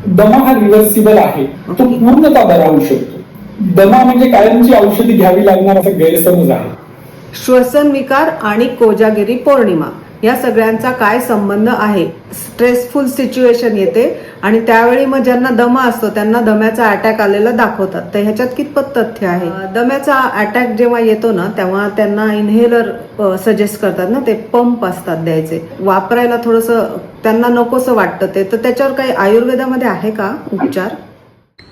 दमा हा रिव्हर्सिबल आहे, तो पूर्णतः बरा होऊ शकतो. दमा म्हणजे कायमची औषधी घ्यावी लागणार असा गैरसमज आहे. श्वसन विकार आणि कोजागिरी पौर्णिमा या सगळ्यांचा काय संबंध आहे? स्ट्रेसफुल सिच्युएशन येते आणि त्यावेळी मग ज्यांना दमा असतो त्यांना दम्याचा अटॅक आलेला दाखवतात. तर ह्याच्यात कितपत तथ्य आहे? दम्याचा अटॅक जेव्हा येतो ना तेव्हा त्यांना इन्हेलर सजेस्ट करतात ना, ते पंप असतात द्यायचे, वापरायला थोडंसं त्यांना नकोसं वाटतं ते. तर त्याच्यावर काही आयुर्वेदामध्ये आहे का उपचार?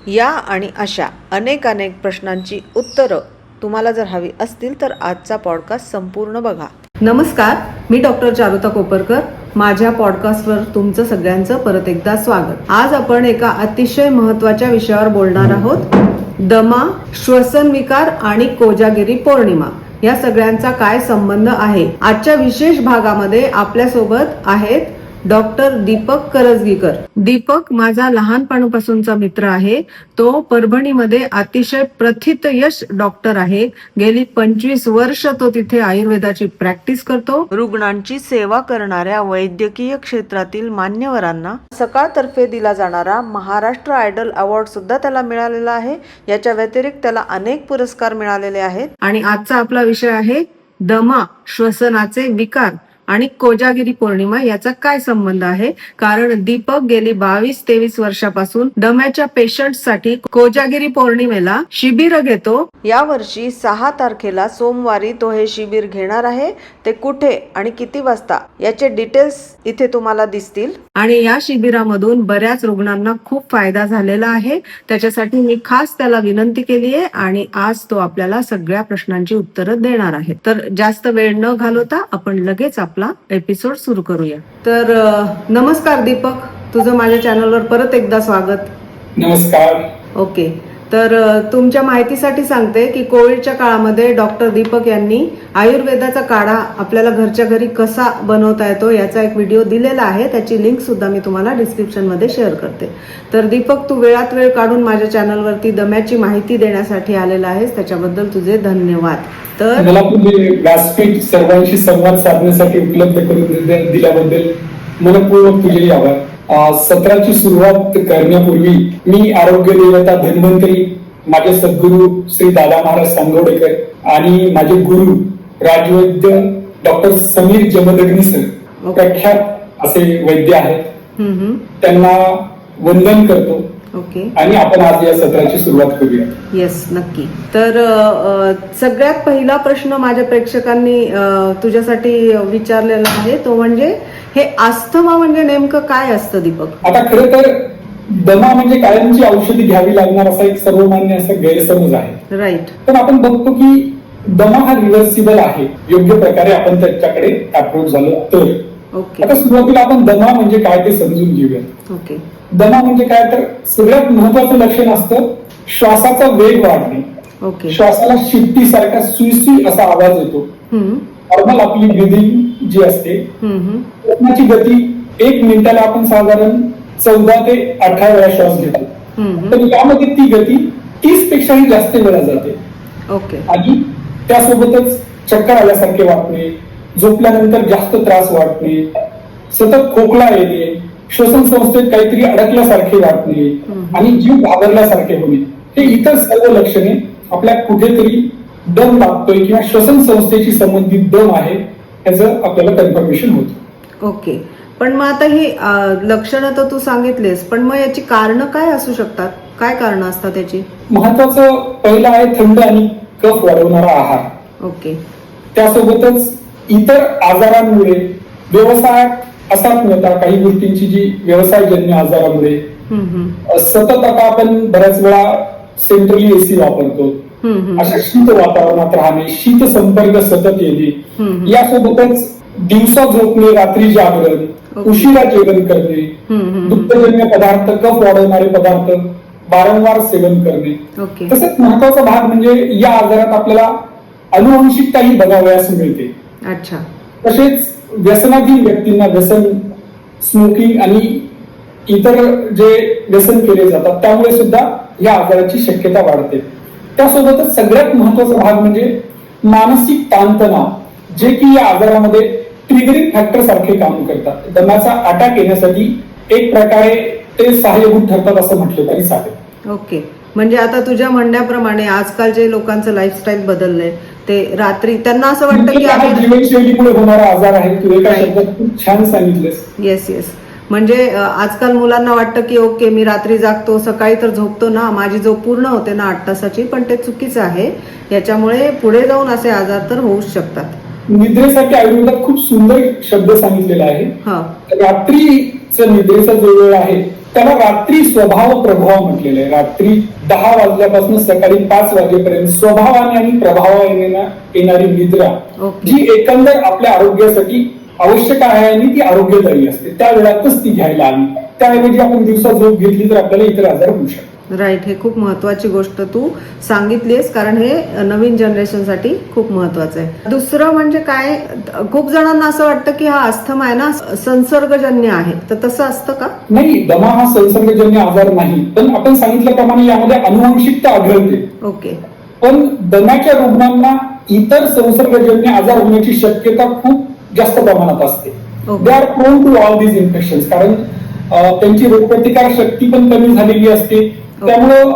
या आणि अशा अनेक प्रश्नांची उत्तरं तुम्हाला जर हवी असतील तर आजचा पॉडकास्ट संपूर्ण बघा. नमस्कार, मी डॉक्टर चारुता कोपरकर. माझ्या पॉडकास्टवर तुमचं सगळ्यांचं परत एकदा स्वागत. आज आपण एका अतिशय महत्त्वाच्या विषयावर बोलणार आहोत. दमा, श्वसन विकार आणि कोजागिरी पौर्णिमा या सगळ्यांचा काय संबंध आहे? आजच्या विशेष भागामध्ये आपल्यासोबत आहेत डॉक्टर दीपक करजगीकर. दीपक माझा लहानपणापासूनचा मित्र आहे. तो परभणीमध्ये अतिशय प्रथितयश डॉक्टर आहे. गेली 25 वर्ष तो तिथे आयुर्वेदाची प्रॅक्टिस करतो. रुग्णांची सेवा करणाऱ्या वैद्यकीय क्षेत्रातील मान्यवरांना सकाळतर्फे दिला जाणारा महाराष्ट्र आयडल अवॉर्ड सुद्धा त्याला मिळालेला आहे. याच्या व्यतिरिक्त त्याला अनेक पुरस्कार मिळालेले आहेत. आणि आजचा आपला विषय आहे दमा, श्वसनाचे विकार आणि कोजागिरी पौर्णिमा याचा काय संबंध आहे? कारण दीपक गेली 22-23 वर्षापासून दम्याच्या पेशंटसाठी कोजागिरी पौर्णिमेला शिबिर घेतो. यावर्षी 6 तारखेला सोमवारी तो हे शिबिर घेणार आहे. ते कुठे आणि किती वाजता याचे डिटेल्स इथे तुम्हाला दिसतील. आणि या शिबिरामधून बऱ्याच रुग्णांना खूप फायदा झालेला आहे. त्याच्यासाठी मी खास त्याला विनंती केली आहे आणि आज तो आपल्याला सगळ्या प्रश्नांची उत्तरं देणार आहे. तर जास्त वेळ न घालवता आपण लगेच आपला एपिसोड सुरू करूया. तर नमस्कार दीपक, तुझं माझ्या चॅनलवर परत एकदा स्वागत. नमस्कार. ओके, तर तुमच्या माहितीसाठी सांगते की कोविडच्या काळामध्ये डॉक्टर दीपक यांनी आयुर्वेदाचा काढा आपल्याला घरच्या घरी कसा बनवता येतो याचा एक व्हिडिओ दिलेला आहे. त्याची लिंक सुद्धा मी तुम्हाला डिस्क्रिप्शन मध्ये शेअर करते. तर दीपक, तू वेळात वेळ काढून माझ्या चॅनलवरती दम्याची माहिती देण्यासाठी आलेला आहेस, त्याच्याबद्दल तुझे धन्यवाद. तर मला तुम्ही व्यासपीठ सर्वांशी संवाद साधण्यासाठी उपलब्ध करून दिल्याबद्दल मनपूर्वक तुझे आभार. सत्राची सुरुवात करण्यापूर्वी मी आरोग्य देवता धन्वंतरी, माझे सद्गुरू श्री दादा महाराज सांगवडेकर आणि माझे गुरु राजवैद्य डॉक्टर समीर जमदग्नी सर, प्रख्यात असे वैद्य आहेत, त्यांना वंदन करतो. ओके, आणि आपण आज या सत्राची सुरुवात करूया. येस, नक्की. तर सगळ्यात पहिला प्रश्न माझ्या प्रेक्षकांनी तुझ्यासाठी विचारलेला आहे, तो म्हणजे हे अस्थमा म्हणजे नेमकं काय असतं दीपक? आता खरं तर दमा म्हणजे कायमची औषधी घ्यावी लागणार असा एक सर्वमान्य असा गैरसमज आहे. राईट. पण आपण बघतो की दमा हा रिव्हर्सिबल आहे, योग्य प्रकारे आपण त्याच्याकडे अप्रोच झालो तर. ओके. आता सुरुवातीला आपण दमा म्हणजे काय ते समजून घेऊया. ओके. दमा म्हणजे काय, तर सगळ्यात महत्वाचं लक्षण असतं श्वासाचा वेग वाढणे. ओके. श्वासाला शिट्टी सारखा सुई असा आवाज येतो. नॉर्मल आपली ब्रिदिंग जी असते त्याची गती 1 मिनिटाला आपण साधारण 14 ते 18 वेळा श्वास घेतो. तर यामध्ये ती गती 30 पेक्षाही जास्त वेळा जाते. ओके. आणि त्यासोबतच चक्कर आल्यासारखे वाटणे, झोपल्यानंतर जास्त त्रास वाटणे, सतत खोकला येणे, श्वसन संस्थेत काहीतरी अडकल्यासारखे वाटणे आणि जीव घाबरल्यासारखे होणे, हे इतर सर्व लक्षणे आपल्या कुठेतरी दम लागतोय किंवा श्वसन संस्थेशी संबंधित दम आहे याचं आपल्याला कन्फर्मेशन होतं. ओके. पण मग आता ही लक्षणं तर तू सांगितलेस, पण मग याची कारणं काय असू शकतात? काय कारण असतात त्याची? महत्वाचं पहिलं आहे थंड आणि कफ वाढवणारा आहार. ओके. त्यासोबतच इतर आजारांमुळे, व्यवसायात असमर्थता, काही गोष्टींची जी व्यवसायजन्य आजारामुळे, सतत आता आपण बऱ्याच वेळा सेंट्रली एसी वापरतो, अशा शीत वातावरणात राहणे, शीत संपर्क सतत येणे, यासोबतच दिवसा झोपणे, रात्री जागरण, उशिरा जेवण करणे, दुग्धजन्य पदार्थ, कफ वाढवणारे पदार्थ वारंवार सेवन करणे. तसंच महत्वाचा भाग म्हणजे या आजारात आपल्याला अनुवंशिकताही बघावयास मिळते. अच्छा. तसेच व्यसनाधीन व्यक्तींना व्यसन, स्मोकिंग आणि इतर जे व्यसन केले जातात त्यामुळे सुद्धा या आजाराची शक्यता वाढते. त्यासोबतच सगळ्यात महत्वाचा भाग म्हणजे मानसिक ताणतणाव, जे की या आजारामध्ये ट्रिगरिंग फॅक्टर सारखे काम करतात. दम्याचा अटॅक येण्यासाठी एक प्रकारे ते सहाय्यभूत ठरतात असं म्हटलं तरी चालेल. ओके, म्हणजे आता तुझ्या म्हणण्याप्रमाणे आजकालचे लोकांचं लाईफस्टाईल बदललंय. ते रात्री त्यांना असं वाटतं की आम्ही जीवनशैलीमुळे होणारा आजार आहे. तू एका शब्दात खूप छान सांगितलंस. येस येस, म्हणजे आजकाल मुलांना वाटतं की ओके मी रात्री जागतो, सकाळी तर झोपतो ना, माझी झोप पूर्ण होते ना 8 तासाची, पण ते चुकीचं आहे. याच्यामुळे पुढे जाऊन असे आजार तर होऊच शकतात. निद्रेसाठी आयुर्वेदात खूप सुंदर शब्द सांगितलेला आहे. रात्रीचा निद्रेचा जो वेळ आहे त्याला रात्री स्वभाव प्रभाव म्हटलेलं आहे. रात्री 10 वाजल्यापासून सकाळी 5 वाजेपर्यंत स्वभावाने आणि प्रभावाने येणारी निद्रा जी एकंदर आपल्या आरोग्यासाठी आवश्यक आहे आणि ती आरोग्यदायी असते, त्या वेळातच ती घ्यायला हवी. त्याऐवजी आपण दिवसा झोप घेतली तर आपल्याला इतर आजार होऊ शकतात. राईट, हे खूप महत्वाची गोष्ट तू सांगितलीस, कारण हे नवीन जनरेशनसाठी खूप महत्वाचं आहे. दुसरं म्हणजे काय, खूप जणांना असं वाटतं की हा अस्थमा आहे ना संसर्गजन्य आहे, तर तसं असतं का? नाही, दमा हा संसर्गजन्य आजार नाही, पण आपण सांगितल्याप्रमाणे यामध्ये अनुवंशिकता आढळते. ओके, पण दम्याच्या रुग्णांना इतर संसर्गजन्य आजार होण्याची शक्यता खूप जास्त प्रमाणात असते. They are prone to all these infection, कारण त्यांची रोगप्रतिकार शक्ती पण कमी झालेली असते. त्यामुळं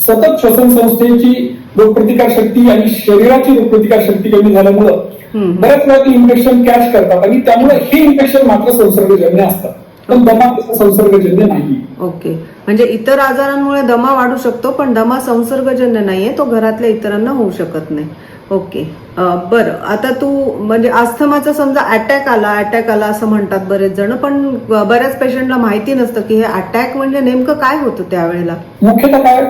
सतत श्वसन संस्थेची रोगप्रतिकार शक्ती आणि शरीराची रोगप्रतिकार शक्ती कमी झाल्यामुळं बऱ्याच वेळा ती इन्फेक्शन कॅच करतात आणि त्यामुळे हे इन्फेक्शन मात्र संसर्गजन्य असतात, पण दमा संसर्गजन्य नाही. ओके, म्हणजे इतर आजारांमुळे दमा वाढू शकतो, पण दमा संसर्गजन्य नाहीये, तो घरातल्या इतरांना होऊ शकत नाही. ओके, बरं, आता तू म्हणजे अस्थमाचा समजा अटॅक आला असं म्हणतात बरेच जण, पण बऱ्याच पेशंटला माहिती नसतं की हे अटॅक म्हणजे नेमकं काय होतं त्यावेळेला. मुख्यतः काय,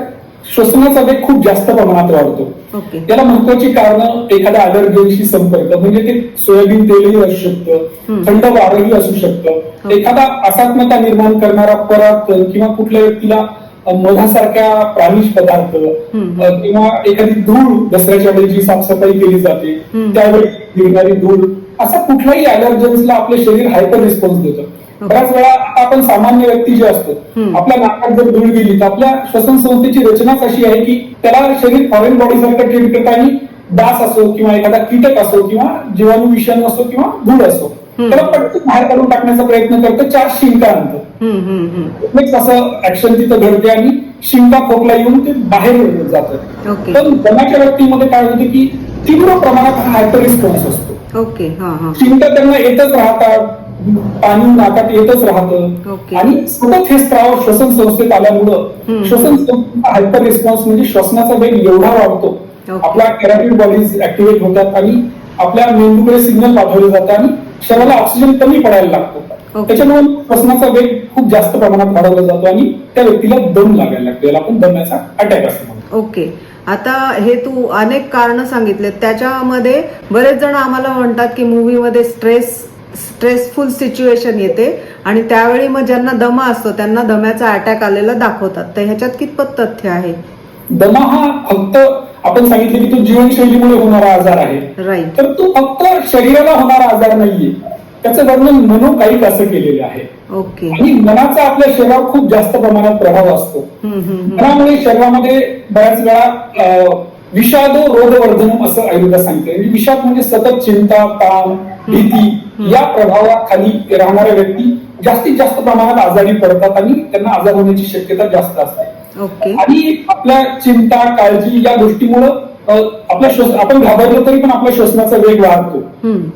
श्वसनाचा वेग खूप जास्त प्रमाणात वाढतो. ओके, त्याला महत्वाची कारण एखाद्या अलर्जीशी संपर्क, म्हणजे ते सोयाबीन तेलही असू शकतं, थंड वारंही असू शकतं, एखादा असात्मता निर्माण करणारा पराग किंवा कुठल्या व्यक्तीला मधासारख्या प्राणिज पदार्थ किंवा एखादी धूळ, दसऱ्याच्या वेळी जी साफसफाई केली जाते त्यावेळी निघणारी धूळ, असा कुठल्याही अलर्जन्सला आपलं शरीर हायपर रिस्पॉन्स देतं. बऱ्याच वेळा आपण सामान्य व्यक्ती जे असतो, आपल्या नाकात जर धूळ गेली तर आपल्या श्वसन संस्थेची रचनाच अशी आहे की त्याला शरीर फॉरेन बॉडी सारखं ट्रीट करतं आणि डास असो किंवा एखादा कीटक असो किंवा जीवाणू विषाणू असो किंवा धूळ असो, त्याला पटकन बाहेर काढून टाकण्याचा प्रयत्न करतं, 4 शिंका आणतं. असं ऍक्शन तिथं घडते आणि शिंका खोकला येऊन ते बाहेर जातं. पण दम्याच्या व्यक्तीमध्ये काय होतं की तीव्र प्रमाणात हा हायपर रिस्पॉन्स असतो. ओके, शिंका त्यांना येतच राहतात, पाणी नाकात येतच राहतं आणि सतत हे स्त्राव श्वसन संस्थेत आल्यामुळं श्वसन संस्थेचा हायपर रिस्पॉन्स म्हणजे श्वसनाचा वेग एवढा वाढतो, आपल्या कॅरोटिड बॉडीज ऍक्टिव्हेट होतात आणि आपल्या मेंदूकडे सिग्नल पाठवले जातात आणि शरीराला ऑक्सिजन कमी पडायला लागतो. त्याच्यामुळे श्वसनाचा वेग खूप जास्त प्रमाणात वाढवला जातो आणि त्या व्यक्तीला दम लागायला लागतो, याला आपण दम्याचा अटॅक असतो. ओके, आता हे तू अनेक कारण सांगितले, त्याच्यामध्ये बरेच जण आम्हाला म्हणतात की मूवीमध्ये स्ट्रेसफुल सिच्युएशन येते आणि त्यावेळी मग ज्यांना दमा असतो त्यांना दम्याचा अटॅक आलेला दाखवतात, तर ह्याच्यात कितपत तथ्य आहे? दमा हा फक्त आपण सांगितलं की तो जीवनशैलीमुळे होणारा आजार आहे. राईट, तर तो फक्त शरीराला होणारा आजार नाहीये, त्याचं वर्णन मनोकायिक असं केलेलं आहे. ओके, आणि मनाचा आपल्या शरीरावर खूप जास्त प्रमाणात प्रभाव असतो. मनामुळे शरीरामध्ये बऱ्याच वेळा विषाद रोगवर्धनम असं आयुर्वेदात सांगते. विषाद म्हणजे सतत चिंता, ताण, भीती या प्रभावाखाली राहणाऱ्या व्यक्ती जास्तीत जास्त प्रमाणात आजारी पडतात आणि त्यांना आजार होण्याची शक्यता जास्त असते. आणि आपल्या चिंता, काळजी या गोष्टीमुळं आपण घाबरलो तरी पण आपल्या श्वसनाचा वेग वाढतो.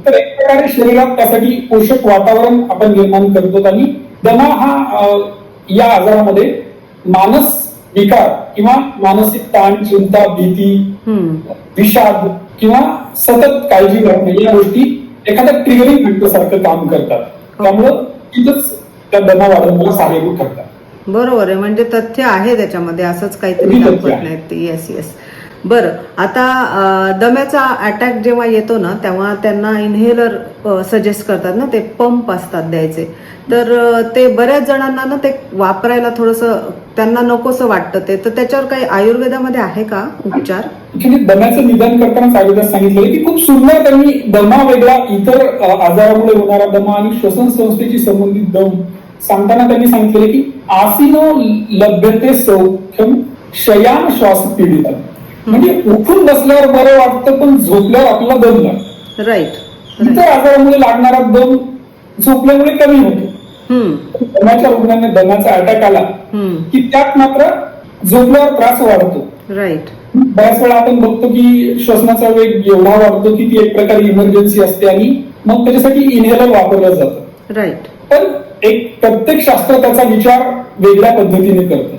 तर एक प्रकारे शरीरात त्यासाठी पोषक वातावरण आपण निर्माण करतो आणि दमा हा या आजारामध्ये मानस विकार किंवा मानसिक ताण, चिंता, भीती, विषाद किंवा सतत काळजी करणे या गोष्टी एखाद्या ट्रिगरिंग फॅक्टर सारखं काम करतात. त्यामुळं तिथंच त्या दमा वाढवण्याला सहाय्यभूत ठरतात. बरोबर आहे, म्हणजे तथ्य आहे त्याच्यामध्ये, असंच काहीतरी दाखवत नाहीत. येस येस, बरं, आता दम्याचा अटॅक जेव्हा येतो ना तेव्हा त्यांना इन्हेलर सजेस्ट करतात ना, ते पंप असतात द्यायचे, तर ते बऱ्याच जणांना ना ते वापरायला थोडंसं त्यांना नकोसं वाटतं ते, तर त्याच्यावर काही आयुर्वेदामध्ये आहे का उपचार? दम्याचं निदान करताना आयुर्वेदात सांगितलं की खूप सुंदर त्यांनी दमा वेगळा, इतर आजारामुळे होणारा दमा आणि श्वसन संस्थेची संबंधित दम सांगताना त्यांनी सांगितले की आसीनो लभ्यते सौख्यम शयान श्वास पीडित, म्हणजे उठून बसल्यावर बरं वाटतं पण झोपल्यावर आपल्याला दम लागतो. राईट, इतर आजारामुळे लागणारा दम झोपल्यामुळे कमी होतो. दम्याच्या रुग्णांना दम्याचा अटॅक आला की त्यात मात्र झोपल्यावर त्रास वाढतो. राईट. बऱ्याच वेळा आपण बघतो की श्वसनाचा वेग एवढा वाढतो की ती एक प्रकारे इमर्जन्सी असते आणि मग त्याच्यासाठी इन्हेलर वापरलं जातं. राईट. पण एक प्रत्येक शास्त्र त्याचा विचार वेगळ्या पद्धतीने करतं.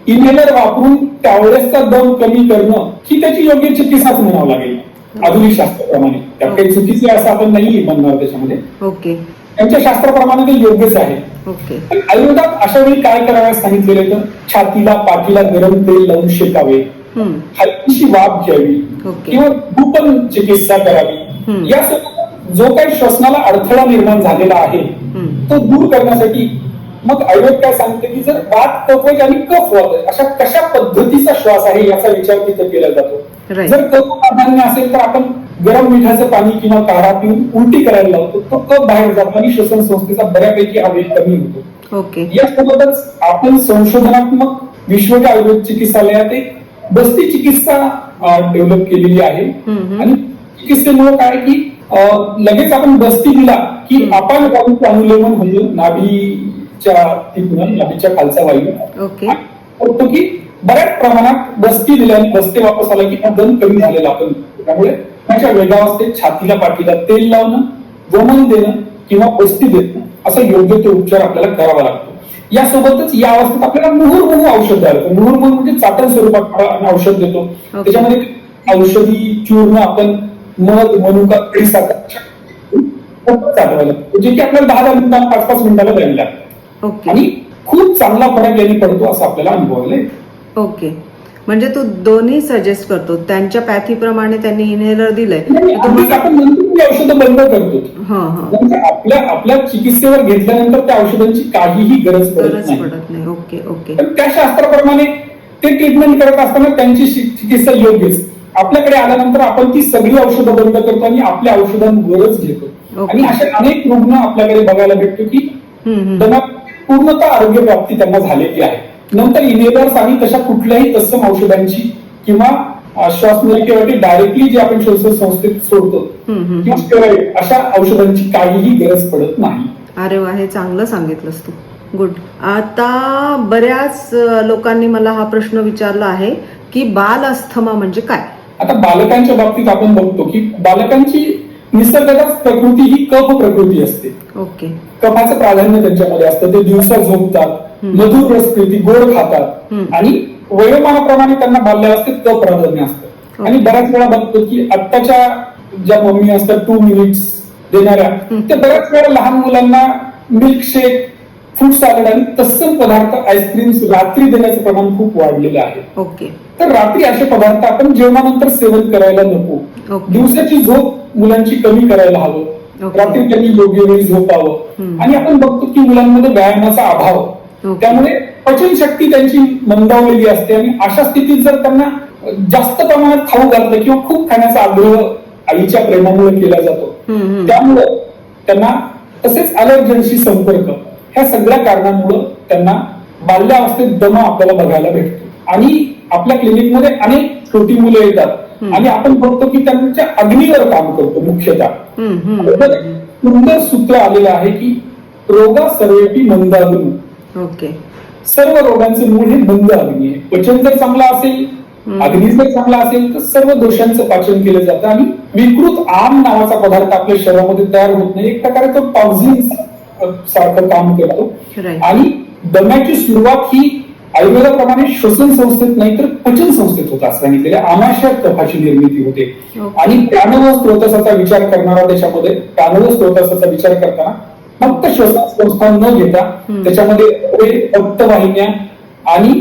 इन्हेलर वापरून त्यावेळेसचा दम कमी करणं ही त्याची योग्य चिकित्साच म्हणावं लागेल आधुनिक शास्त्राप्रमाणे. त्यात काही चुकीचं आहे असं आपण नाही म्हणणार त्याच्यामध्ये. ओके. त्यांच्या शास्त्राप्रमाणे ते योग्यच आहे. ओके. पण आयुर्वेदात अशा वेळी काय करायला सांगितलेलं तर छातीला पाठीला गरम तेल लावून शेकावे, हलकीशी वाफ घ्यावी किंवा धूपन चिकित्सा करावी. यासोबत जो काही श्वसनाला अडथळा निर्माण झालेला आहे तो दूर करण्यासाठी मग आयुर्वेद काय सांगते की जर वात कफज आणि कफ वात अशा कशा पद्धतीचा श्वास आहे याचा विचार तिथे केला जातो. जर कफ प्राधान्य असेल तर आपण गरम मिठाचं पाणी किंवा काढा पिऊन उलटी करायला लावतो. तो कफ बाहेर जातो आणि श्वसन संस्थेचा बऱ्यापैकी हा वेग कमी होतो. ओके. यासोबतच आपण संशोधनात्मक विश्व आयुर्वेद चिकित्सालयात एक बस्ती चिकित्सा डेव्हलप केलेली आहे. आणि चिकित्सेमुळे काय की लगेच आपण बस्ती दिला की आपण अनुलोमन म्हणजे नाभीच्या तिथून नाभीच्या खालचा वायू होतो की बऱ्याच प्रमाणात बस्ती दिल्याने बस्ते वापस आला की दम कमी झालेला आपण. त्यामुळे त्याच्या वेगावस्थेत छातीला पाठीला तेल लावणं, वमन देणं किंवा बस्ती देणं असा योग्य तो उपचार आपल्याला करावा लागतो. यासोबतच या अवस्थेत आपल्याला मुहुर्मुहू औषध द्यावं लागतं. मुहुर्मुहू म्हणजे चाटण स्वरूपात औषध देतो. त्याच्यामध्ये औषधी चूर्ण आपण मध मनुका चाटवायला लागतो जे की आपल्याला 10-10 मिनिटांना 5-5 मिनिटाला द्यायला लागतं आणि खूप चांगला फरक यांनी पडतो असं आपल्याला अनुभवायला येतं. ओके. म्हणजे तू दोन्ही सजेस्ट करतो त्यांच्या पॅथीप्रमाणे त्यांनी इनहेलर दिलंय आपण नंतर औषधं बंद करतो. आपल्या चिकित्सेवर घेतल्यानंतर त्या औषधांची काहीही गरज पडत नाही. ओके. ओके. पण त्या शास्त्राप्रमाणे ते ट्रीटमेंट करत असताना त्यांची चिकित्सा योग्यच. आपल्याकडे आल्यानंतर आपण ती सगळी औषधं बंद करतो आणि आपल्या औषधांवरच घेतो. आणि असे अनेक रुग्ण आपल्याकडे बघायला भेटतो की पूर्णतः आरोग्य प्राप्ती त्यांना झालेली आहे. नंतर इनेलर्स आणि तशा कुठल्याही तत्सम औषधांची किंवा श्वासनलिकेवरती डायरेक्टली जे आपण श्वसन संस्थेत सोडतो किंवा स्टेरॉइड अशा औषधांची काहीही गरज पडत नाही. अरे वा, हे चांगलं सांगितलंस तू. गुड. आता बऱ्याच लोकांनी मला हा प्रश्न विचारला आहे की बाल अस्थमा म्हणजे काय. आता बालकांच्या बाबतीत आपण बघतो की बालकांची निसर्गतच प्रकृती ही कफ प्रकृती असते. ओके. कफाचं प्राधान्य त्यांच्यामध्ये असतं. ते दिवसा झोपतात, मधुर रसप्रीती, गोड खातात आणि वयोमानाप्रमाणे त्यांना बाल्यावस्थेत कफ प्राधान्य असतं. आणि बऱ्याच वेळा बघतो की आत्ताच्या ज्या मम्मी असतात 2 मिनिट्स देणाऱ्या त्या बऱ्याच वेळा लहान मुलांना मिल्कशेक, फ्रूट सॅलड आणि तत्सम पदार्थ आईस्क्रीम रात्री देण्याचं प्रमाण खूप वाढलेलं आहे. ओके. तर रात्री असे पदार्थ आपण जेवणानंतर सेवन करायला नको. दिवसाची झोप मुलांची कमी करायला हवं. रात्री त्यांनी योग्य वेळी झोपावं. आणि आपण बघतो की मुलांमध्ये व्यायामाचा अभाव, त्यामुळे पचनशक्ती त्यांची मंदावलेली असते आणि अशा स्थितीत जर त्यांना जास्त प्रमाणात खाऊ घातलं किंवा खूप खाण्याचा आग्रह आईच्या प्रेमामुळे केला जातो त्यामुळे त्यांना तसेच अलर्जनशी संपर्क ह्या सगळ्या कारणांमुळे त्यांना बाल्यावस्थेत दमा आपल्याला बघायला भेटतो. आणि आपल्या क्लिनिकमध्ये अनेक छोटी मुलं येतात आणि आपण बघतो की त्यांच्या अग्नीवर काम करतो. मुख्यतः सुंदर सूत्र आलेलं आहे की रोगा सर्वेपी मंदाग्नी. ओके. सर्व रोगांचे मूळ हे मंद अग्नी आहे. पचन जर चांगला असेल, अग्नी जर चांगला असेल तर सर्व दोषांचं पाचन केलं जातं आणि विकृत आम नावाचा पदार्थ आपल्या शरीरामध्ये तयार होत नाही. एक प्रकारे तो टॉक्झिन सारखं काम करतो. आणि दम्याची सुरुवात ही आयुर्वेदाप्रमाणे श्वसन संस्थेत नाही तर पचन संस्थेत होत असं सांगितलेल्या आमाशयात कफाची निर्मिती होते. आणि प्राणव स्त्रोतसाचा विचार करणारा त्याच्यामध्ये प्राणव स्त्रोतसाचा विचार करताना फक्त श्वसन संस्था न घेता त्याच्यामध्ये रक्तवाहिन्या आणि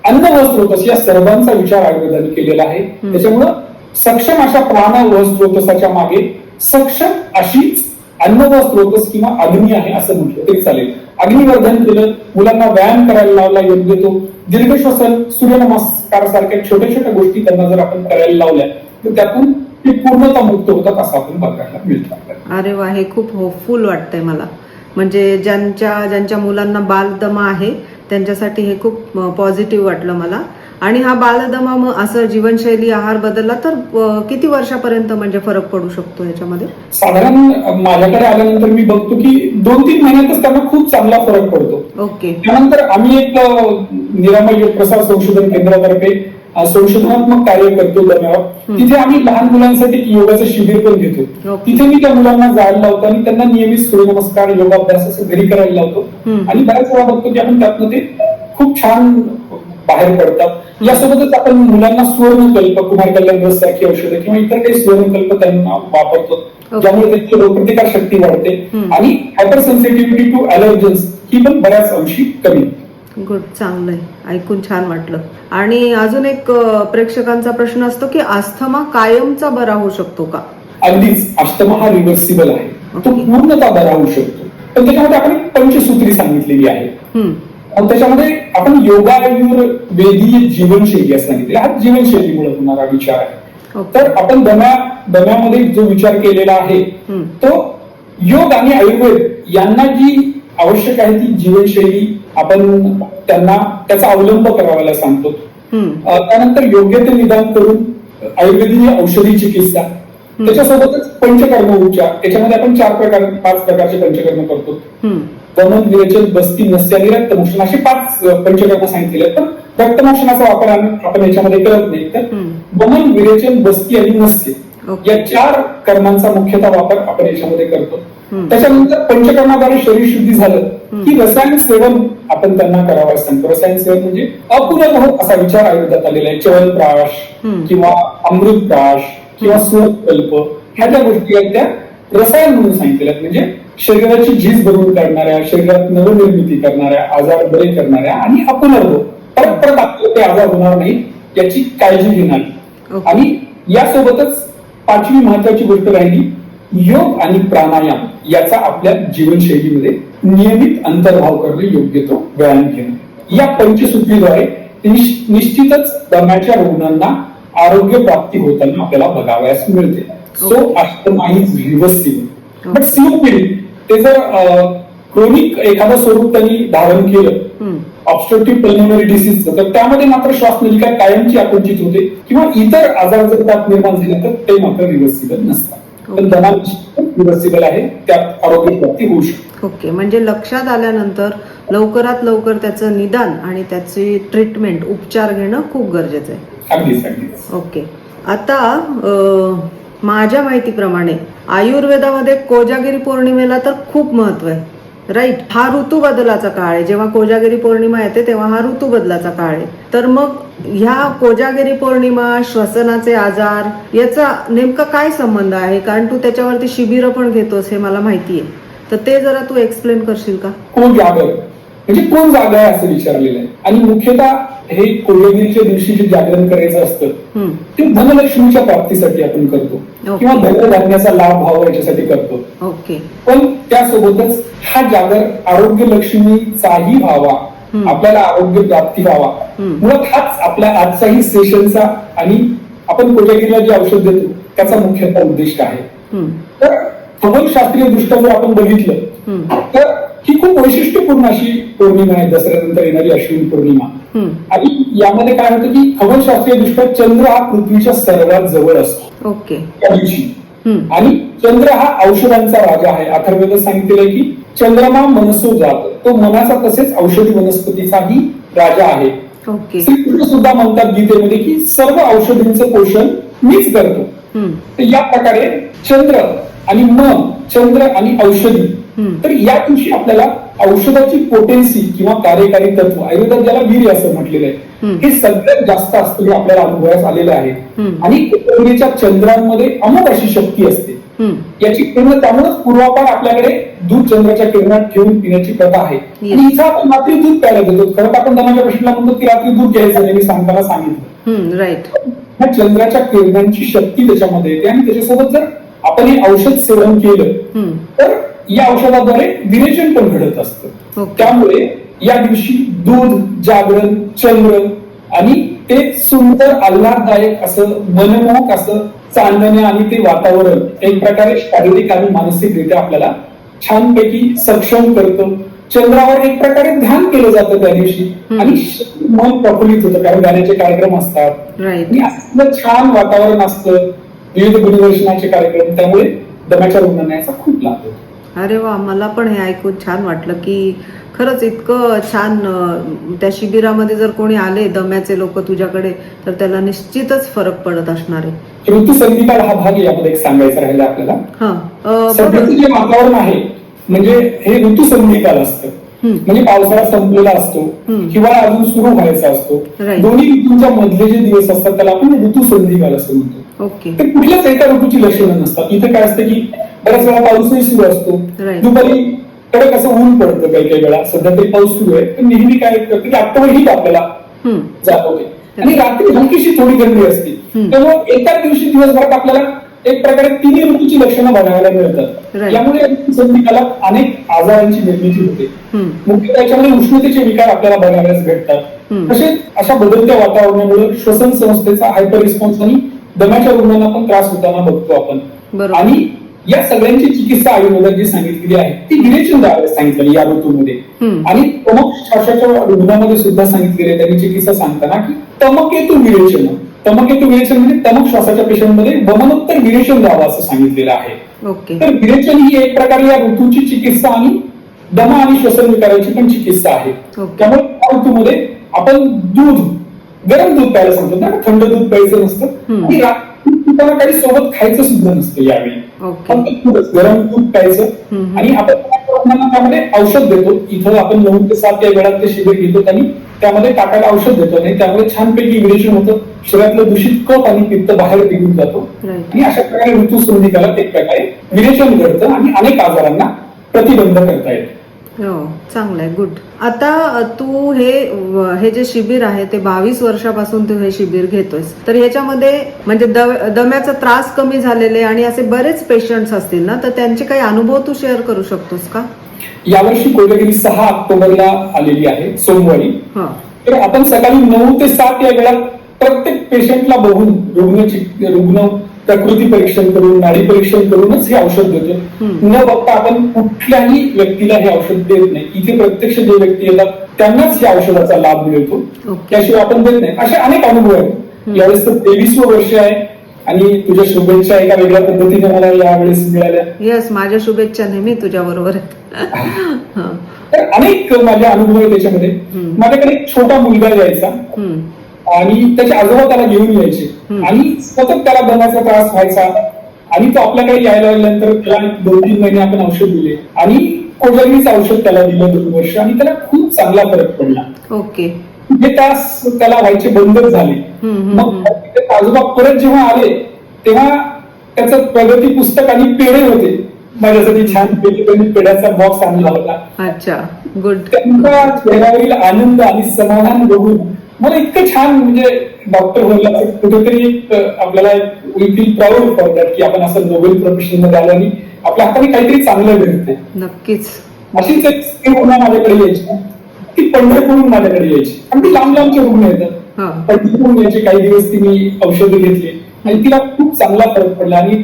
अन्न व स्त्रोतस या सर्वांचा विचार आयुर्वेदाने केलेला आहे. त्याच्यामुळं सक्षम अशा प्राण व स्त्रोतसाच्या मागे सक्षम अशीच अन्न व स्त्रोतस किंवा अग्नी आहे असं म्हटलं तरी चालेल. अग्निवर्धन केलं, मुलांना व्यायाम करायला लावला योग्य तो, दीर्घ श्वसन, सूर्यनमस्कार सारख्या छोट्या छोट्या गोष्टी त्यांना जर आपण करायला लावल्या तर त्यातून ते पूर्णतः मुक्त होतात असं आपण बघायला मिळतं. अरे वा, हे खूप होपफुल वाटतंय मला. म्हणजे ज्यांच्या मुलांना बालदमा आहे त्यांच्यासाठी हे खूप पॉझिटिव्ह वाटलं मला. आणि हा बालदमा मग असं जीवनशैली आहार बदलला तर किती वर्षापर्यंत म्हणजे फरक पडू शकतो याच्यामध्ये? साधारण माझ्याकडे आल्यानंतर मी बघतो की 2-3 महिन्यातच त्यांना खूप चांगला फरक पडतो. ओके. त्यानंतर आम्ही एक निरामय योग प्रसार संशोधन केंद्रातर्फे संशोधनात्मक कार्य करतो दम्यावर. तिथे आम्ही लहान मुलांसाठी योगाचं शिबिर पण घेतो. तिथे मी त्या मुलांना जायला लावतो आणि त्यांना नियमित सूर्यनमस्कार, योगाभ्यास असं घरी करायला लावतो. आणि बऱ्याच वेळा बघतो की आपण त्यातनं ते खूप छान बाहेर पडतात. यासोबतच आपण मुलांना सुवर्णकल्प, कुमार कल्याण रस सारखी औषधं किंवा इतर काही सुवर्णकल्प त्यांना वापरतो, ज्यामुळे त्यांची रोगप्रतिकार शक्ती वाढते आणि हायपर सेन्सिटिव्हिटी टू अलर्जन्स ही पण बऱ्याच अंशी कमी. गुड, चांगलंय, ऐकून छान वाटलं. आणि अजून एक प्रेक्षकांचा प्रश्न असतो की अस्थमा कायमचा बरा होऊ शकतो का? अगदीच, अस्थमा हा रिव्हर्सिबल आहे, तो पूर्णतः बरा होऊ शकतो. पण त्याच्यामध्ये आपण पंचसूत्री सांगितलेली आहे. त्याच्यामध्ये आपण योगायुर्वेदीय जीवनशैली असं सांगितली. हा जीवनशैलीमुळे होणारा विचार आहे. तर आपण दम्यामध्ये जो विचार केलेला आहे तो योग आणि आयुर्वेद यांना जी आवश्यक आहे ती जीवनशैली आपण त्यांना त्याचा अवलंब करायला सांगतो. त्यानंतर योग्य ते निदान करून आयुर्वेदीय औषधी चिकित्सा, त्याच्यासोबतच पंचकर्म उपचार. त्याच्यामध्ये आपण 5 प्रकारचे पंचकर्म करतो. वमन, विरेचन, बस्ती, नस्य आणि रक्तमोक्षण असे 5 पंचकर्म सांगितलेले आहेत. पण रक्तमोक्षणाचा वापर आपण याच्यामध्ये करत नाही. तर वमन, विरेचन, बस्ती आणि नस्य या 4 कर्मांचा मुख्यतः वापर आपण याच्यामध्ये करतो. त्याच्यानंतर पंचकर्माद्वारे शरीर शुद्धी झालं की रसायन सेवन आपण त्यांना करावं सांगतो. रसायन सेवन म्हणजे अपुनर्भव असा विचार आयुर्वेदात आलेला आहे. च्यवनप्राश किंवा अमृतप्राश किंवा सुकल्प ह्या ज्या गोष्टी आहेत त्या रसायन म्हणून सांगितलेल्या आहेत. म्हणजे शरीराची झीज भरून काढणाऱ्या, शरीरात नवनिर्मिती करणाऱ्या, आजार बरे करणाऱ्या आणि अपुनर्भव परत आपल्याला ते आजार होणार नाही याची काळजी घेणारी. आणि यासोबतच 5वी महत्वाची गोष्ट राहिली योग आणि प्राणायाम याचा आपल्या जीवनशैलीमध्ये नियमित अंतर्भाव करणे, योग्य तो व्यायाम घेणं. या पंचसूत्रीद्वारे निश्चितच दम्याच्या रुग्णांना आरोग्य प्राप्ती होताना आपल्याला बघावयास मिळते. So asthma is reversible. But COPD ते जर क्रोनिक एखादं स्वरूप त्यांनी धारण केलं ऑब्स्ट्रक्टिव्ह पल्मोनरी डिसीज, तर त्यामध्ये मात्र श्वासनलिका कायमची आकुंचित होते किंवा इतर आजार जर त्यात निर्माण झाले तर ते मात्र रिव्हर्सिबल नसतात. पण दमा रिव्हर्सिबल आहे, त्यात आरोग्य प्राप्ती होऊ शकते. ओके, म्हणजे लक्षात आल्यानंतर लवकरात लवकर त्याचं निदान आणि त्याची ट्रीटमेंट, उपचार घेणं खूप गरजेचं आहे. अगदीच. ओके, आता माझ्या माहितीप्रमाणे आयुर्वेदामध्ये कोजागिरी पौर्णिमेला तर खूप महत्व आहे, राईट? हा ऋतू बदलाचा काळ आहे. जेव्हा कोजागिरी पौर्णिमा येते तेव्हा हा ऋतू बदलाचा काळ आहे. तर मग ह्या कोजागिरी पौर्णिमा, श्वसनाचे आजार याचा नेमका काय संबंध आहे? कारण तू त्याच्यावरती शिबिरं पण घेतोस हे मला माहिती आहे. तर ते जरा तू एक्सप्लेन करशील का? कोण जागर म्हणजे कोण जागा आहे असं विचारलेलं आहे. आणि मुख्यतः हे कोजागिरीच्या दिवशी जे जागरण करायचं असतं ते धनलक्ष्मीच्या प्राप्तीसाठी आपण करतो किंवा धनधान्याचा लाभ व्हावा याच्यासाठी करतो. ओके. पण त्यासोबतच हा जागर आरोग्य लक्ष्मीचाही व्हावा, आपल्याला आरोग्य प्राप्ती व्हावा. मुळात हाच आपल्या आजचाही सेशनचा आणि आपण कोजागिरीला जे औषध देतो त्याचा मुख्यतः उद्दिष्ट आहे. तर खगोलशास्त्रीय दृष्ट्या जर आपण बघितलं तर ही खूप वैशिष्ट्यपूर्ण अशी पौर्णिमा आहे, दसऱ्यानंतर येणारी अश्विनी पौर्णिमा. आणि यामध्ये काय होतं की खगोलशास्त्रीय दृष्ट्या चंद्र हा पृथ्वीच्या सर्वात जवळ असतो. ओके. त्या दिवशी आणि चंद्र हा औषधांचा राजा आहे. अथर्ववेदात सांगितलेलं आहे की चंद्रमा मनसो जात, तो मनाचा तसेच औषधी वनस्पतीचाही राजा आहे. श्रीकृष्ण सुद्धा म्हणतात गीतेमध्ये की सर्व औषधींचं पोषण मीच करतो. तर या प्रकारे चंद्र आणि मन, चंद्र आणि औषधी, तर या दिवशी आपल्याला औषधाची पोटेन्सी किंवा कार्यकारी तत्व, आयुर्वेदात ज्याला वीर्य असं म्हटलेलं आहे, हे सगळ्यात जास्त असतं हे आपल्याला अनुभवास आलेलं आहे. आणि कोजागिरीच्या चंद्रांमध्ये अमोघ अशी शक्ती असते. याची किरण, त्यामुळेच पूर्वापार आपल्याकडे दूध चंद्राच्या किरणात ठेवून पिण्याची प्रथा आहे. आणि इथं आपण रात्री दूध प्यायला देतो. खरं तर आपण दमाच्या प्रश्नाला म्हणतो की रात्री दूध घ्यायचं नाही, मी सांगताना सांगितलं. राईट. ह्या चंद्राच्या किरणांची शक्ती त्याच्यामध्ये येते आणि त्याच्यासोबत जर आपण हे औषध सेवन केलं तर या औषधाद्वारे विरेचन पण घडत असतं. त्यामुळे या दिवशी दूध, जागरण, चंद्र आणि ते सुंदर आल्हाददायक असं मनमोहक असं चांदण्या आणि ते वातावरण एक प्रकारे शारीरिक आणि मानसिकरित्या आपल्याला छानपैकी सक्षम करतं, चंद्रावर एक प्रकारे ध्यान केलं जातं त्या दिवशी आणि मन प्रफुल्लित होतं, कारण गाण्याचे कार्यक्रम असतात राईट. आणि असलं छान वातावरण असतं, विविध गुणदर्शनाचे कार्यक्रम, त्यामुळे दम्याच्या रुग्णांना याचा खूप लाभ होतो. अरे वा, मला पण हे ऐकून छान वाटलं की खरंच इतकं छान. त्या शिबिरामध्ये जर कोणी आले दम्याचे लोक तुझ्याकडे तर त्याला निश्चितच फरक पडत असणार आहे. ऋतुसंधिकाल हा भाग यामध्ये एक सांगायचा राहिला आपल्याला. हा सध्याचं जे वातावरण आहे म्हणजे हे ऋतुसंधिकाल असतं, म्हणजे पावसाळा संपलेला असतो, हिवाळा अजून सुरू व्हायचा असतो. Right. दोन्ही ऋतूंच्या मधले जे दिवस असतात त्याला आपण ऋतुसंधिकाल असं म्हणतो. ओके. ते कुठल्याच एका ऋतूची लक्षणं नसतात. इथे काय असतं की बऱ्याच वेळा पाऊसही सुरू असतो, Right. दुपारी कडक असं ऊन पडतं काही काही वेळा. सध्या तरी पाऊस सुरू आहे, पण नेहमी काय करतं की ऑक्टोबर हीट आपल्याला जाणवते आणि रात्री हलकीशी थोडी गरमी असते. त्यामुळे एकाच दिवशी दिवसभरात आपल्याला एक प्रकारे तिन्ही ऋतूची लक्षणं बघायला मिळतात. Right. यामुळे ऋतुसंधिकाला अनेक आजारांची निर्मिती होते. मुख्य त्याच्यामध्ये उष्णतेचे विकार आपल्याला बघायलाच भेटतात. तसेच अशा बदलत्या वातावरणामुळे श्वसन संस्थेचा हायपर रिस्पॉन्स आणि दम्याच्या रुग्णांना पण त्रास होताना बघतो आपण. बरोबर. आणि या सगळ्यांची चिकित्सा आयुर्वेदात जी सांगितलेली आहे ती विरेचन द्यायला सांगितलेली या ऋतूमध्ये. आणि तमक श्वासाच्या रुग्णामध्ये सुद्धा सांगितलेली आहे त्यांनी चिकित्सा सांगताना की तमकेतू विरेचन. तमकेतू विरेचन म्हणजे तमक श्वासाच्या पेशंटमध्ये वमनोत्तर विरेचन द्यावं असं सांगितलेलं आहे. ओके. तर विरेचन ही एक प्रकारे या ऋतूची चिकित्सा आणि दमा आणि श्वसन विकाराची पण चिकित्सा आहे. ओके. त्यामुळे या ऋतूमध्ये आपण दूध, गरम दूध प्यायला सांगतो ना, थंड दूध प्यायचं नसतं आणि रात्री काही सोबत खायचं सुद्धा नसतं यावेळी. ओके. फक्त गरम दूध प्यायचं आणि आपण रुग्णांना त्यामध्ये औषध देतो. इथं आपण 9 ते 7 या वेळात ते शिबिर घेतो आणि त्यामध्ये टाकायला औषध देतो आणि त्यामुळे छानपैकी विरेचन होतं, शरीरातलं दूषित कफ आणि पित्त बाहेर निघून जातो Right. आणि अशा प्रकारे ऋतुसंधिकाला एक प्रकारे विरेचन घडतं आणि अनेक आजारांना प्रतिबंध करता येतं. हो, चांगलंय, गुड. आता तू हे जे शिबिर आहे ते 22 वर्षापासून तू हे शिबिर घेतोयस, तर ह्याच्यामध्ये म्हणजे दम्याचा त्रास कमी झालेले आणि असे बरेच पेशंट्स असतील ना, तर त्यांचे काही अनुभव तू शेअर करू शकतोस का? यावर्षी कोजागिरी 6 ऑक्टोबरला आलेली आहे, सोमवारी. तर आपण सकाळी 9 ते 7 या वेळात प्रत्येक पेशंटला बघून रुग्ण प्रकृती परीक्षण करून, नाडी परीक्षण करूनच हे औषध देतो. न बघता आपण कुठल्याही व्यक्तीला हे औषध देत नाही. इथे प्रत्यक्ष जे व्यक्ती येतात त्यांनाच या औषधाचा लाभ मिळतो, त्याशिवाय आपण देत नाही. असे अनेक अनुभव आहेत. यावेळेस तर 23वं वर्ष आहे आणि तुझ्या शुभेच्छा एका वेगळ्या पद्धतीने मला यावेळेस मिळाल्या. येस, माझ्या शुभेच्छा नेहमी तुझ्या बरोबर आहेत. तर अनेक माझे अनुभव आहेत त्याच्यामध्ये. माझ्याकडे एक छोटा मुलगा यायचा आणि त्याचे आजोबा त्याला घेऊन यायचे आणि सतत त्याला दम्याचा त्रास व्हायचा आणि तो आपल्याकडे यायला लागल्यानंतर त्याला 2-3 महिने आपण औषध दिले आणि कोजागिरीचं औषध त्याला दिलं 2 वर्ष आणि त्याला खूप चांगला फरक पडला. ओके. हे त्रास त्याला व्हायचे बंदच झाले. मग आजोबा परत जेव्हा आले तेव्हा त्याचं प्रगती पुस्तक आणि पेढे होते माझ्यासाठी. छान पैकी त्यांनी पेढ्याचा बॉक्स आणला होता. अच्छा, गुड. त्यांचा चेहऱ्यावरील आनंद आणि समाधान बघून मला इतकं छान, म्हणजे डॉक्टर व्हायला कुठेतरी आपल्याला we feel proud for that की आपण असं नोबेल प्रोफेशन मध्ये आलो आणि आपल्या हाताने काहीतरी चांगलं मिळते. नक्कीच. अशीच एक स्त्री रुग्ण माझ्याकडे यायची, ती पंढरपूरहून माझ्याकडे यायची आणि ती लांब लांबचे रुग्ण येतात. पंढरपूरहून यायचे, काही दिवस तिने औषधं घेतली आणि तिला खूप चांगला फरक पडला आणि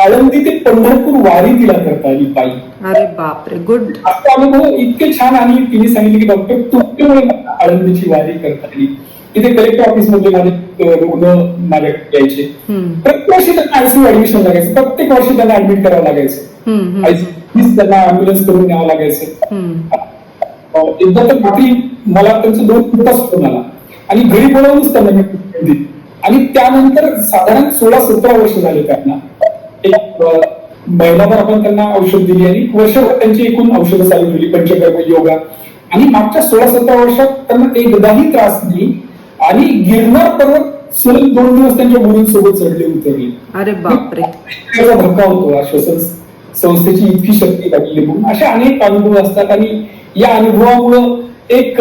आळंदी ते पंढरपूर वारी तिला करता आली पायी. अरे बापरे, गुड. असा अनुभव इतके छान. आणि तिने सांगितले की डॉक्टर तुमच्यामुळे आळंदीची वारी करता आली. इथे कलेक्टर ऑफिस मध्ये माझे रुग्ण माझ्याकडे यायचे. प्रत्येक वर्षी त्यांना आयसीयू ऍडमिशन लागायचं, प्रत्येक वर्षी त्यांना ऍडमिट करावं लागायचं, आयसीयू त्यांना अँब्युलन्स करून न्यावं लागायचं. एकदा तर रात्री मला त्यांचं 2 तास फोन आला आणि घरी बोलावूनच त्यांना मी दिली. आणि त्यानंतर साधारण 16-17 वर्ष झाले त्यांना. एक महिनाभर आपण त्यांना औषध दिली आणि वर्षभर त्यांची एकूण औषधं चालू ठेवली, पंचकर्म, योगा. आणि मागच्या 16-17 वर्षात त्यांना एकदाही त्रास नाही आणि गिरनार पर्वत सलग 2 दिवस त्यांच्या मुलींसोबत चढले उतरले. अरे बापरे, धक्का होतो. श्वसन संस्थेची इतकी शक्ती वाढली म्हणून असे अनेक अनुभव असतात. आणि या अनुभवामुळं एक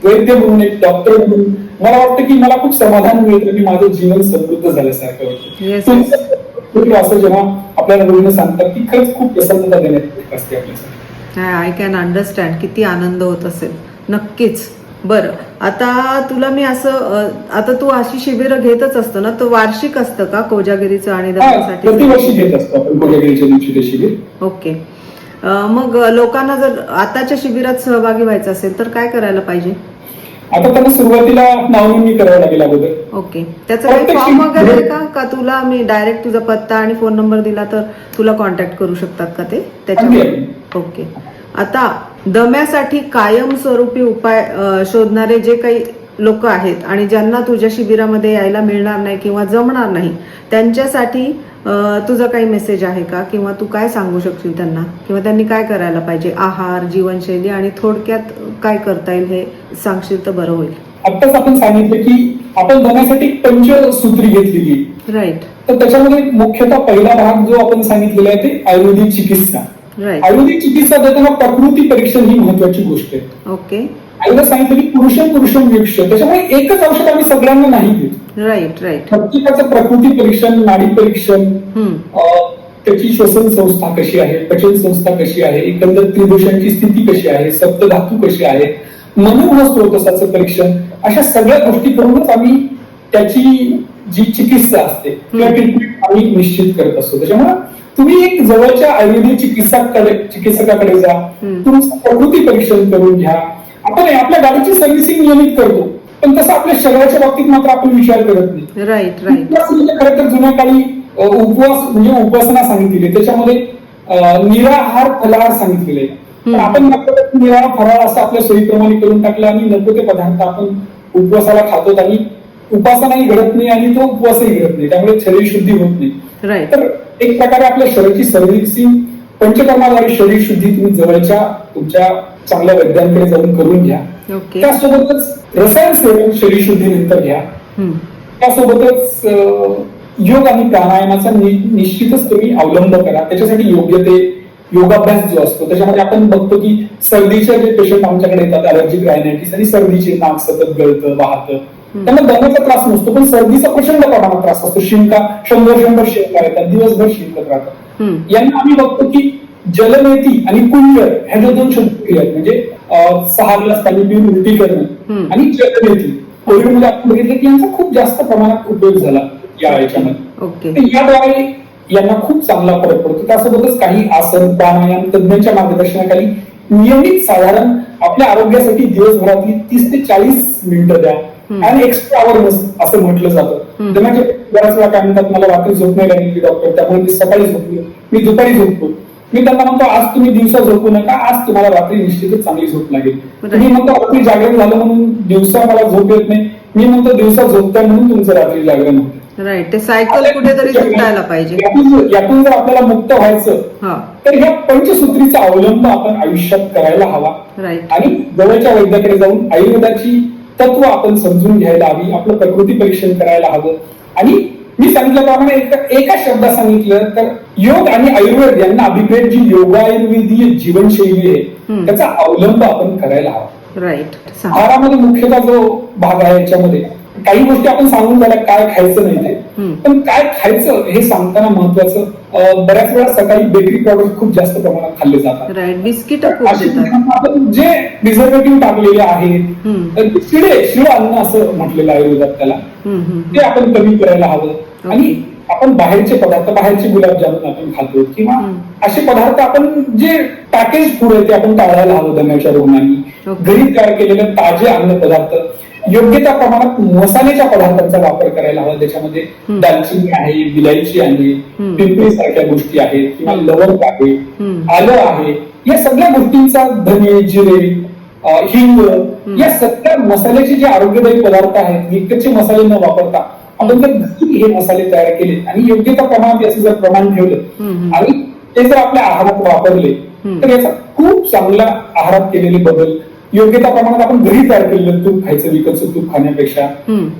वैद्य म्हणून, एक डॉक्टर म्हणून मला वाटतं की मला खूप समाधान मिळतं की माझं जीवन समृद्ध झाल्यासारखं होतं. असं जेव्हा आपल्याला रुग्ण सांगतात की खरंच खूप प्रसन्नता देण्यात असते आपल्यासाठी. I can understand. किती आनंद होत असेल. नक्कीच. बरं, आता तुला मी असं, आता तू अशी शिबिरं घेतच असतो ना, तर वार्षिक असतं का कोजागिरीचं आणि दम्यासाठी? प्रतिवर्षी घेत असतो आपण कोजागिरीच्या दिवशी ते शिबिर. ओके. मग लोकांना जर आताच्या शिबिरात सहभागी व्हायचं असेल तर काय करायला पाहिजे? आता त्यांना सुरुवातीला नावनोंदणी करावी लागेल अगोदर. ओके, त्याचा काही प्रत्येक फॉर्म वगैरे आहे शिबिर- का तुला मी डायरेक्ट तुझा पत्ता आणि फोन नंबर दिला तर तुला कॉन्टॅक्ट करू शकतात का ते त्याच्यावर? ओके. आता दम्यासाठी कायमस्वरूपी उपाय शोधणारे जे काही लोक आहेत आणि ज्यांना तुझ्या शिबिरामध्ये यायला मिळणार नाही किंवा जमणार नाही त्यांच्यासाठी तुझा काही मेसेज आहे का, किंवा तू काय सांगू शकशील त्यांना, किंवा त्यांनी काय करायला पाहिजे? आहार, जीवनशैली आणि थोडक्यात काय करता येईल हे सांगशील तर बरं होईल. आत्ताच आपण सांगितलं की आपण दम्यासाठी पंचसूत्री घेतलेली. राईट. तर त्याच्यामध्ये मुख्यतः पहिला भाग जो आपण सांगितलेला आहे ते आयुर्वेदिक चिकित्सा. राईट. आयुर्वेदिक चिकित्सा देताना प्रकृती परीक्षण ही महत्वाची गोष्ट आहे. ओके. आईला सांगितलं की पुरुषम वृक्ष, त्याच्यामुळे एकच औषध आम्ही सगळ्यांना नाही देत. राईट. राईट. प्रत्येकाचं प्रकृती परीक्षण, नाडी परीक्षण, त्याची श्वसन संस्था कशी आहे, पचन संस्था कशी आहे, एकंदर त्रिदोषांची स्थिती कशी आहे, सप्तधातू कशी आहे, मनोह स्त्रोतसाचं परीक्षण, अशा सगळ्या गोष्टी करूनच आम्ही त्याची जी चिकित्सा असते किंवा ट्रीटमेंट आम्ही निश्चित करत असतो. त्याच्यामुळे तुम्ही एक जवळच्या आयुर्वेदिक चिकित्सकाकडे जा, तुमचं प्रकृती परीक्षण करून घ्या. आपण आपल्या गाडीची सर्व्हिसिंग नियमित करतो, पण तसं आपल्या शरीराच्या बाबतीत मात्र आपण विचार करत नाही. राईट. राईट. खरं तर जुन्या काळी उपवास म्हणजे उपासना सांगितलेली, त्याच्यामध्ये निराहार फलाहार सांगितलेले आहे. पण आपण निराहार फलाहार असं आपल्या सोयीप्रमाणे करून टाकलं आणि नको ते पदार्थ आपण उपवासाला खातो आणि उपासनाही घडत नाही आणि तो उपवासही घडत नाही, त्यामुळे शरीर शुद्धी होत नाही. राईट. तर एक प्रकारे आपल्या शरीराची सर्व्हिसिंग पंचकर्माद्वारे शरीर शुद्धी तुम्ही जवळच्या तुमच्या चांगल्या वैद्यांकडे जाऊन करून घ्या. ओके. त्यासोबतच रसायन सेवन शरीर शुद्धी नंतर घ्या. त्यासोबतच योग आणि प्राणायामाचा निश्चितच तुम्ही अवलंब करा. त्याच्यासाठी योग्य ते योगाभ्यास जो असतो, त्याच्यामध्ये आपण बघतो की सर्दीचे जे पेशंट आमच्याकडे येतात, अलर्जिक रायनायटिस आणि सर्दीचे नाक सतत गळतं वाहतं, त्यांना दम्याचा त्रास नसतो, पण सर्दीचा प्रचंड प्रमाणात त्रास असतो. शिंका 100 शिंका येतात, दिवसभर शिंकत राहतात. यांना आम्ही बघतो की जलनेती आणि कुंजर ह्या ज्या दोन शब्द आहेत, म्हणजे 6 ग्लास पाणी पिऊन उलटी करणं आणि जलनेती, कोविडमध्ये आपण बघितलं की यांचा खूप जास्त प्रमाणात उपयोग झाला या याच्यामध्ये. याद्वारे यांना खूप चांगला फरक पडतो. त्यासोबतच काही आसन, प्राणायाम तज्ञांच्या मार्गदर्शनाखाली नियमित साधारण आपल्या आरोग्यासाठी दिवसभरातली 30 ते 40 मिनिटं द्या. आणि एक्स्ट्रा आवर असं म्हटलं जातं. दम्याच्या बऱ्याच वेळा काय म्हणतात, मला रात्री झोप नाही लागली डॉक्टर, त्यामुळे मी सकाळी झोपलो, मी दुपारी झोपतो. मी त्यांना म्हणतो आज तुम्ही दिवसा झोपू नका, आज तुम्हाला रात्री निश्चितच चांगली झोप लागेल. मी म्हणतो रात्री जागरण झालं म्हणून दिवसा मला झोप येत नाही, मी म्हणतो दिवसा झोपताय म्हणून तुमचं रात्री जागरण होतं. राईट. ते सायकल कुठेतरी सुटायला पाहिजे. यातून जर आपल्याला मुक्त व्हायचं तर ह्या पंचसूत्रीचा अवलंब आपण आयुष्यात करायला हवा. राईट. आणि जवळच्या वैद्याकडे जाऊन आयुर्वेदाची तत्व आपण समजून घ्यायला हवी, आपलं प्रकृती परीक्षण करायला हवं. आणि मी सांगितल्याप्रमाणे एका शब्दात सांगितलं तर योग आणि आयुर्वेद यांना अभिप्रेत जी योगायुर्वेदीय जीवनशैली आहे त्याचा अवलंब आपण करायला हवा. राईट. आहारामध्ये मुख्यतः जो भाग आहे याच्यामध्ये काही गोष्टी आपण सांगून झाल्या, काय खायचं नाही ते, पण काय खायचं हे सांगताना महत्वाचं, बऱ्याच वेळा सकाळी बेकरी प्रॉडक्ट खूप जास्त प्रमाणात खाल्ले जातात. राईट. बिस्किट आपण जे प्रिझर्वेटिव्ह टाकलेले आहेत, शिळ अन्न असं म्हटलेलं आयुर्वेदात त्याला, ते आपण कमी करायला हवं. आणि आपण बाहेरचे पदार्थ, बाहेरचे गुलाबजामुन आपण खातो किंवा असे पदार्थ आपण जे पॅकेज फूड आहे ते आपण टाळायला हवं दम्याच्या रुग्णांनी. घरी तयार केलेले ताजे अन्न पदार्थ, योग्य त्या प्रमाणात मसाल्याच्या पदार्थांचा वापर करायला हवा. त्याच्यामध्ये दालचिनी आहे, विलायची आहे, पिंपरी सारख्या गोष्टी आहेत किंवा लवंग आहे, आलं आहे, या सगळ्या गोष्टींचा, धने, जिरे, हिंग, या सगळ्या मसाल्याचे जे आरोग्यदायी पदार्थ आहेत, विकतचे मसाले न वापरता आपण जर घरी हे मसाले तयार केले आणि योग्य त्या प्रमाणात याचं जर प्रमाण ठेवलं आणि ते जर आपल्या आहारात वापरले तर याचा खूप चांगला आहारात केलेले बदल, योग्य त्या प्रमाणात आपण घरी तयार केलेलं तूप खायचं विकतचं तूप खाण्यापेक्षा,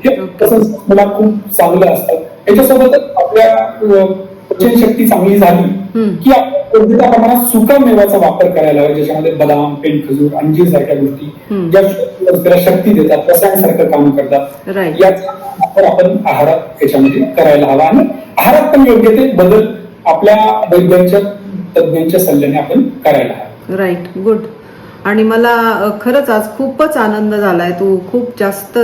हे तसंच मला खूप चांगलं असतं. याच्यासोबतच आपल्या पचनशक्ती चांगली झाली की आपण योग्य त्या प्रमाणात सुका मेवाचा वापर करायला हवा, ज्याच्यामध्ये बदाम, पेंट, खजूर, अंजीर सारख्या गोष्टी ज्या त्याला शक्ती देतात, रसायनासारखं काम करतात, याचा वापर आपण आहारात याच्यामध्ये करायला हवा. आणि आहारात पण योग्य ते बदल आपल्या वैद्यांच्या तज्ञांच्या सल्ल्याने आपण करायला हवा. राईट. गुड. आणि मला खरंच आज खूपच आनंद झालाय. तू खूप जास्त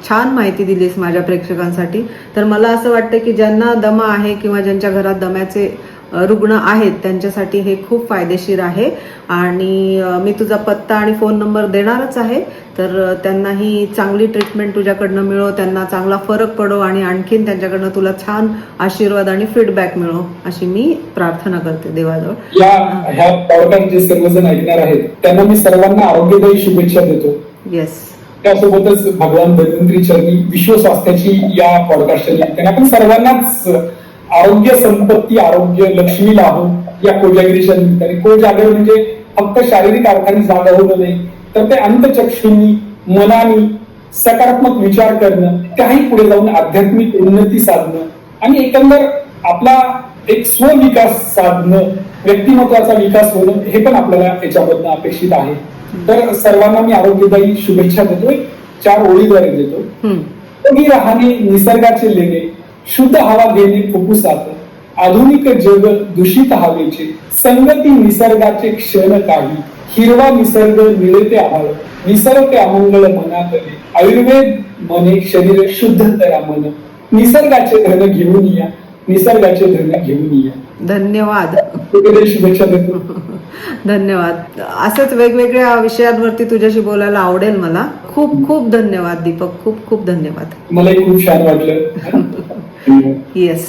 छान माहिती दिलीस माझ्या प्रेक्षकांसाठी. तर मला असं वाटतं की ज्यांना दमा आहे किंवा ज्यांच्या घरात दम्याचे रुग्ण आहेत त्यांच्यासाठी हे खूप फायदेशीर आहे. आणि मी तुझा पत्ता आणि फोन नंबर देणारच आहे. तर त्यांनाही चांगली ट्रीटमेंट तुझ्याकडनं मिळो, त्यांना चांगला फरक पडो आणि आणखीन त्यांच्याकडनं तुला छान आशीर्वाद आणि फीडबॅक मिळो अशी मी प्रार्थना करते देवाजवळ. ह्या पॉडकास्ट जे सर्वजण ऐकणार आहेत त्यांना मी सर्वांना आरोग्यदायी शुभेच्छा देतो. येस. त्यासोबतच भगवान धन्वंतरी चरणी विश्व स्वास्थ्याची या पॉडकास्टच्या निमित्ताने आपण सर्वांनाच आरोग्य संपत्ती, आरोग्य लक्ष्मी लाभो या कोजागिरीच्या निमित्ताने. कोजागर म्हणजे फक्त शारीरिक अर्थाने जागा होणं नाही, तर ते अंतचक्षुंनी, मनाने सकारात्मक विचार करणं, त्याही पुढे जाऊन आध्यात्मिक उन्नती साधणं आणि एकंदर आपला एक स्वविकास साधणं, व्यक्तिमत्वाचा विकास होणं हे पण आपल्याला याच्यामधनं अपेक्षित आहे. तर सर्वांना मी आरोग्यदायी शुभेच्छा देतोय. 4 ओळीद्वारे देतो. निरोगी राहणे निसर्गाचे लेणे, शुद्ध हवा घेणे फुफ्फुसात, आधुनिक जग दूषित हवेचे, संगती निसर्गाचे क्षण काही, हिरवा निसर्ग मिळते आभाळ, निसर्ग अमंगळ मनात, आयुर्वेद म्हणे शरीर शुद्ध करा मन, निसर्गाचे धन घेऊन या, निसर्गाचे धन घेऊन या. धन्यवाद. शुभेच्छा देतो. धन्यवाद. असंच वेगवेगळ्या विषयांवरती तुझ्याशी बोलायला आवडेल मला. खूप खूप धन्यवाद दीपक. खूप खूप धन्यवाद. मलाही खूप छान वाटलं. येस.